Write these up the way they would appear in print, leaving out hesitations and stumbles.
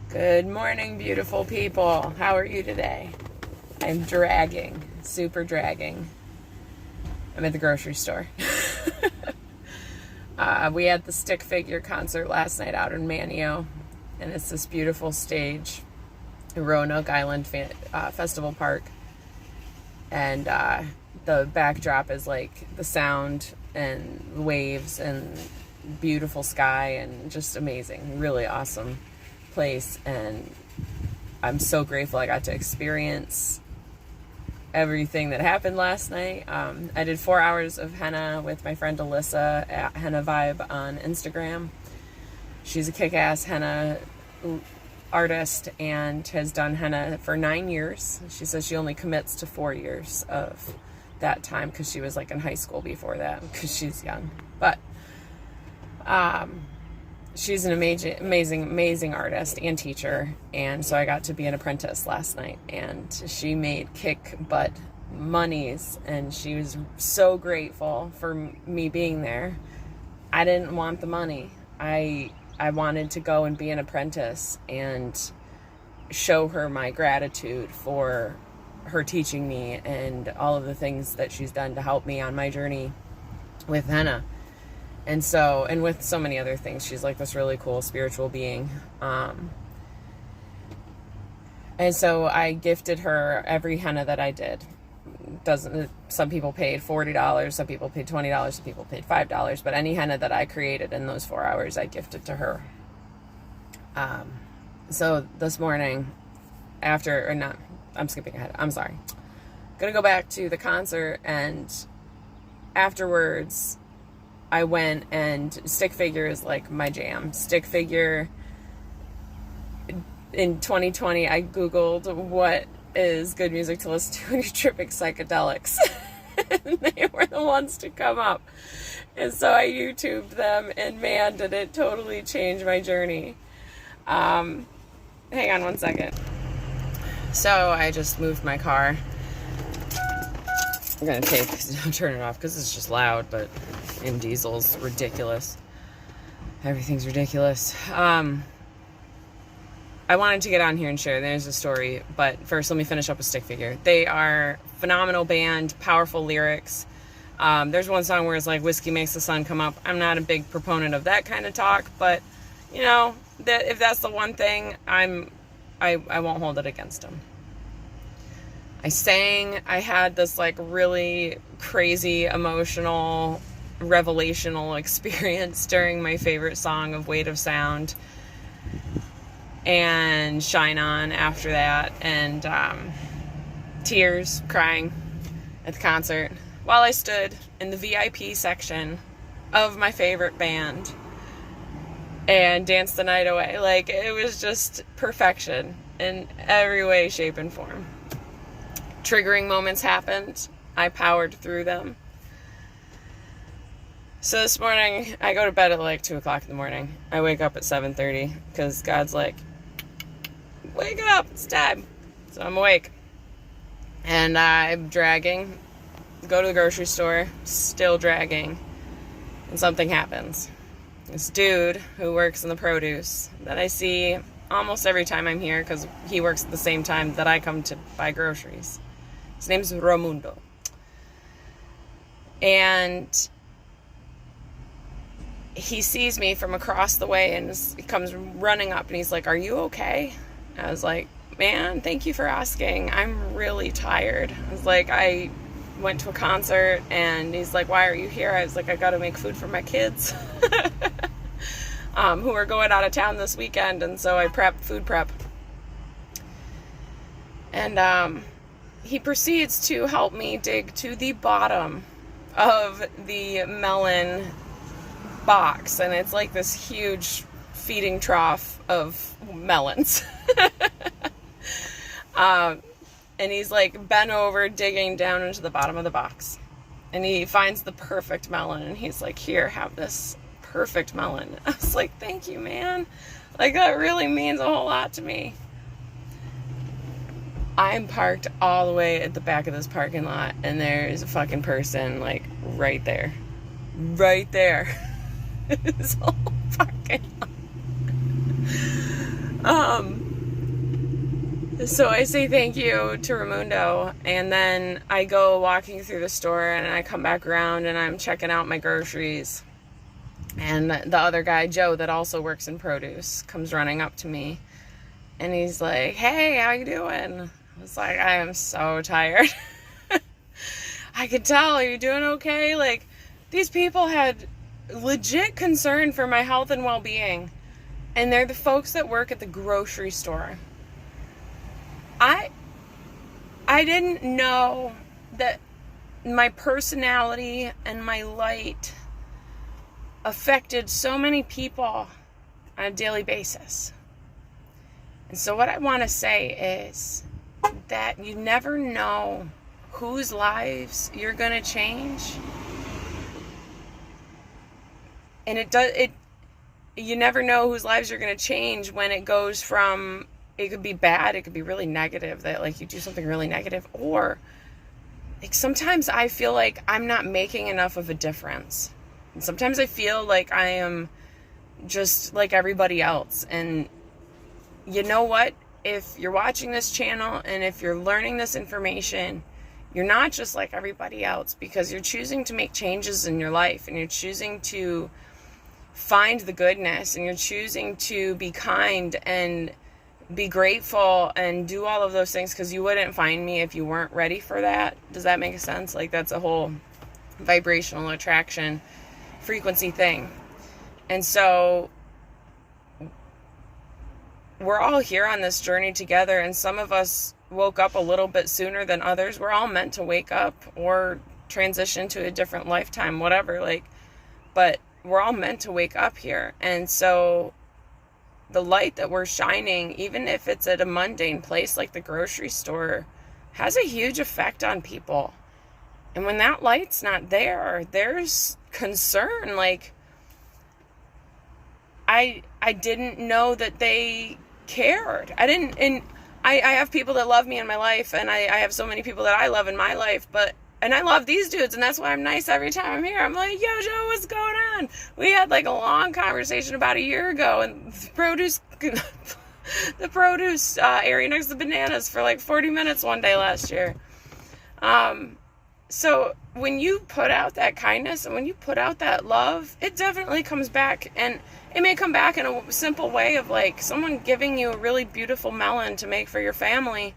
Good morning, beautiful people. How are you today? I'm dragging, super dragging. I'm at the grocery store. We had the Stick Figure concert last night out in Manio, and it's this beautiful stage, Roanoke Island Festival Park. And the backdrop is like the sound and waves and beautiful sky and just amazing, really awesome place. And I'm so grateful I got to experience everything that happened last night. I did 4 hours of henna with my friend Alyssa at Henna Vibe on Instagram. She's a kick-ass henna artist and has done henna for 9 years. She says she only commits to 4 years of that time because she was like in high school before that because she's young. But she's an amazing artist and teacher, and so I got to be an apprentice last night, and she made kick butt monies, and she was so grateful for me being there. I didn't want the money. I wanted to go and be an apprentice and show her my gratitude for her teaching me and all of the things that she's done to help me on my journey with henna. And so, and with so many other things, she's like this really cool spiritual being. And so I gifted her every henna that I did. Some people paid $40, some people paid $20, some people paid $5, but any henna that I created in those 4 hours, I gifted to her. So this morning, I'm skipping ahead. I'm sorry. Gonna go back to the concert, and afterwards, I went, and Stick Figure is like my jam. Stick Figure, in 2020, I Googled what is good music to listen to when you're tripping psychedelics. And they were the ones to come up. And so I YouTubed them, and man, did it totally change my journey. Hang on one second. So I just moved my car. I'm going to turn it off because it's just loud, but M Diesel's ridiculous. Everything's ridiculous. I wanted to get on here and share. There's a story, but first let me finish up with Stick Figure. They are a phenomenal band, powerful lyrics. There's one song where it's like, whiskey makes the sun come up. I'm not a big proponent of that kind of talk, but you know, if that's the one thing, I won't hold it against them. I had this like really crazy emotional revelational experience during my favorite song of Weight of Sound and Shine On after that, and tears, crying at the concert while I stood in the VIP section of my favorite band and danced the night away. Like, it was just perfection in every way, shape, and form. Triggering moments happened. I powered through them. So this morning, I go to bed at like 2 o'clock in the morning. I wake up at 7:30 because God's like, wake up, it's time. So I'm awake. And I'm dragging, go to the grocery store, still dragging, and something happens. This dude who works in the produce that I see almost every time I'm here because he works at the same time that I come to buy groceries. His name's Ramundo. And he sees me from across the way, and he comes running up, and he's like, are you okay? I was like, man, thank you for asking. I'm really tired. I was like, I went to a concert, and he's like, why are you here? I was like, I gotta make food for my kids who are going out of town this weekend, and so I food prep. And he proceeds to help me dig to the bottom of the melon box, and it's like this huge feeding trough of melons. And he's like bent over digging down into the bottom of the box, and he finds the perfect melon, and he's like, here, have this perfect melon. I was like, thank you, man. Like, that really means a whole lot to me. I'm parked all the way at the back of this parking lot, and there's a fucking person like right there. This whole parking lot. So I say thank you to Raimundo, and then I go walking through the store, and I come back around and I'm checking out my groceries. And the other guy, Joe, that also works in produce, comes running up to me, and he's like, "Hey, how you doing?" I was like, "I am so tired." I could tell. Are you doing okay? Like, these people had legit concern for my health and well-being, and they're the folks that work at the grocery store. I didn't know that my personality and my light affected so many people on a daily basis. And so what I want to say is that you never know whose lives you're going to change. And you never know whose lives you're going to change when it goes from, it could be bad, it could be really negative, that like you do something really negative, or like sometimes I feel like I'm not making enough of a difference. And sometimes I feel like I am just like everybody else. And you know what? If you're watching this channel and if you're learning this information, you're not just like everybody else, because you're choosing to make changes in your life, and you're choosing to find the goodness, and you're choosing to be kind and be grateful and do all of those things, because you wouldn't find me if you weren't ready for that. Does that make sense? Like, that's a whole vibrational attraction frequency thing. And so we're all here on this journey together, and some of us woke up a little bit sooner than others. We're all meant to wake up or transition to a different lifetime, whatever, like, but we're all meant to wake up here. And so the light that we're shining, even if it's at a mundane place like the grocery store, has a huge effect on people. And when that light's not there, there's concern. Like, I didn't know that they cared. I have people that love me in my life, and I have so many people that I love in my life, and I love these dudes, and that's why I'm nice every time I'm here. I'm like, "Yo, Joe, what's going on?" We had like a long conversation about a year ago, and the produce area next to the bananas for like 40 minutes one day last year. So when you put out that kindness and when you put out that love, it definitely comes back. And it may come back in a simple way of like someone giving you a really beautiful melon to make for your family.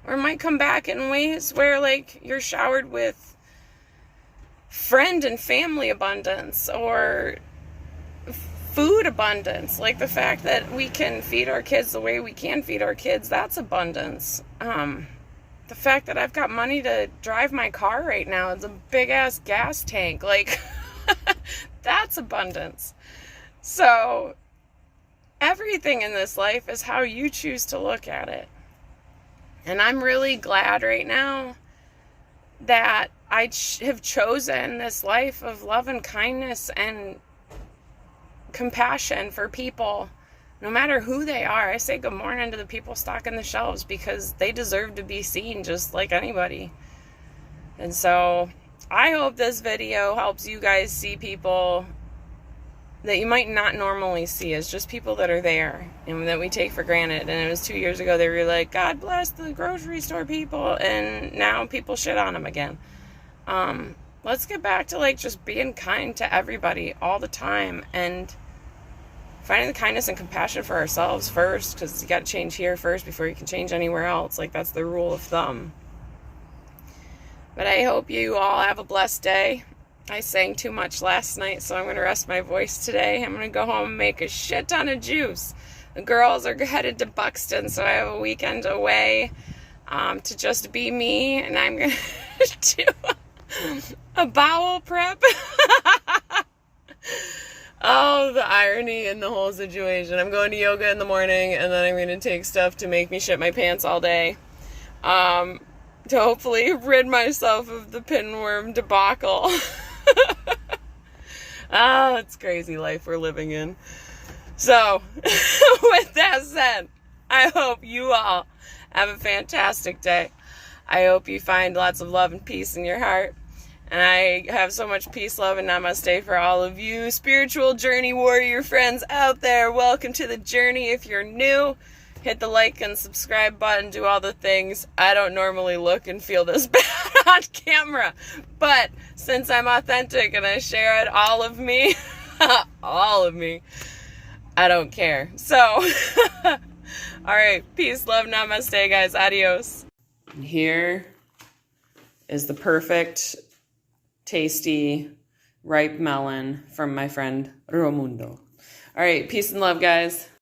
Or it might come back in ways where like you're showered with friend and family abundance or food abundance. Like the fact that we can feed our kids the way we can feed our kids, that's abundance. The fact that I've got money to drive my car right now, it's a big ass gas tank. Like, that's abundance. So everything in this life is how you choose to look at it. And I'm really glad right now that I have chosen this life of love and kindness and compassion for people, no matter who they are. I say good morning to the people stocking the shelves, because they deserve to be seen just like anybody. And so I hope this video helps you guys see people that you might not normally see as just people that are there and that we take for granted. And it was 2 years ago they were like, "God bless the grocery store people," and now people shit on them again. Let's get back to like just being kind to everybody all the time, and finding the kindness and compassion for ourselves first, because you got to change here first before you can change anywhere else. Like, that's the rule of thumb. But I hope you all have a blessed day. I sang too much last night, so I'm going to rest my voice today. I'm going to go home and make a shit ton of juice. The girls are headed to Buxton, so I have a weekend away to just be me, and I'm going to do a bowel prep. Oh, the irony in the whole situation. I'm going to yoga in the morning, and then I'm going to take stuff to make me shit my pants all day. To hopefully rid myself of the pinworm debacle. Oh, it's crazy life we're living in. So, with that said, I hope you all have a fantastic day. I hope you find lots of love and peace in your heart. And I have so much peace, love, and namaste for all of you spiritual journey warrior friends out there. Welcome to the journey. If you're new, hit the like and subscribe button, do all the things. I don't normally look and feel this bad on camera, but since I'm authentic and I share it, all of me, all of me, I don't care. So, all right, peace, love, namaste, guys, adios. And here is the perfect, tasty, ripe melon from my friend Romundo. All right, peace and love, guys.